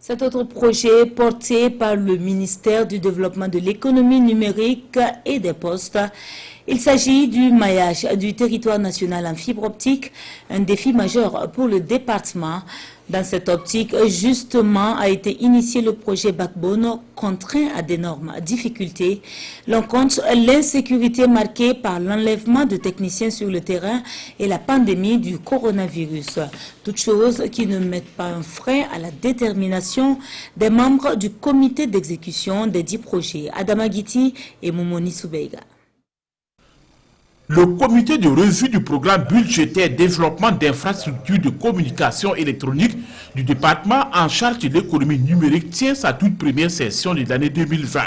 Cet autre projet porté par le ministère du Développement de l'économie numérique et des postes. Il s'agit du maillage du territoire national en fibre optique, un défi majeur pour le département. Dans cette optique, justement, a été initié le projet Backbone, contraint à d'énormes difficultés. L'on compte l'insécurité marquée par l'enlèvement de techniciens sur le terrain et la pandémie du coronavirus. Toutes choses qui ne mettent pas un frein à la détermination des membres du comité d'exécution des 10 projets, Adama Guiti et Momoni Soubeiga. Le comité de revue du programme budgétaire développement d'infrastructures de communication électronique du département en charge de l'économie numérique tient sa toute première session de l'année 2020.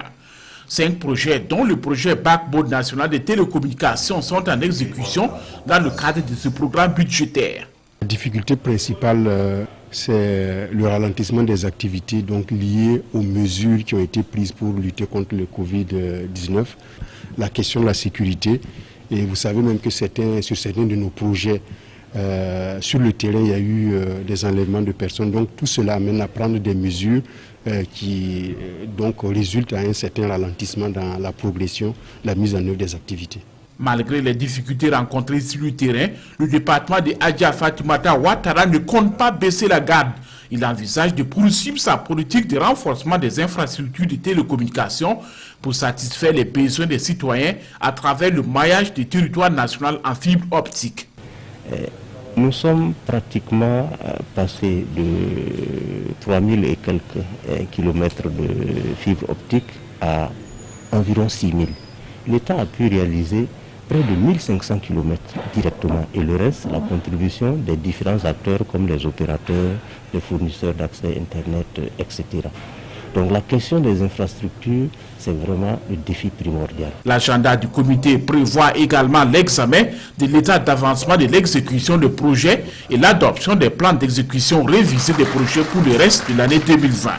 5 projets, dont le projet Backbone national de télécommunications, sont en exécution dans le cadre de ce programme budgétaire. La difficulté principale, c'est le ralentissement des activités donc liées aux mesures qui ont été prises pour lutter contre le Covid-19, la question de la sécurité. Et vous savez même que sur certains de nos projets, sur le terrain, il y a eu des enlèvements de personnes. Donc tout cela amène à prendre des mesures qui donc résultent à un certain ralentissement dans la progression, la mise en œuvre des activités. Malgré les difficultés rencontrées sur le terrain, le département de Adja Fatoumata Ouattara ne compte pas baisser la garde. Il envisage de poursuivre sa politique de renforcement des infrastructures de télécommunications pour satisfaire les besoins des citoyens à travers le maillage du territoire national en fibre optique. Nous sommes pratiquement passés de 3000 et quelques kilomètres de fibre optique à environ 6000. L'État a pu réaliser près de 1500 km directement et le reste, la contribution des différents acteurs comme les opérateurs, les fournisseurs d'accès Internet, etc. Donc la question des infrastructures, c'est vraiment le défi primordial. L'agenda du comité prévoit également l'examen de l'état d'avancement de l'exécution de projets et l'adoption des plans d'exécution révisés des projets pour le reste de l'année 2020.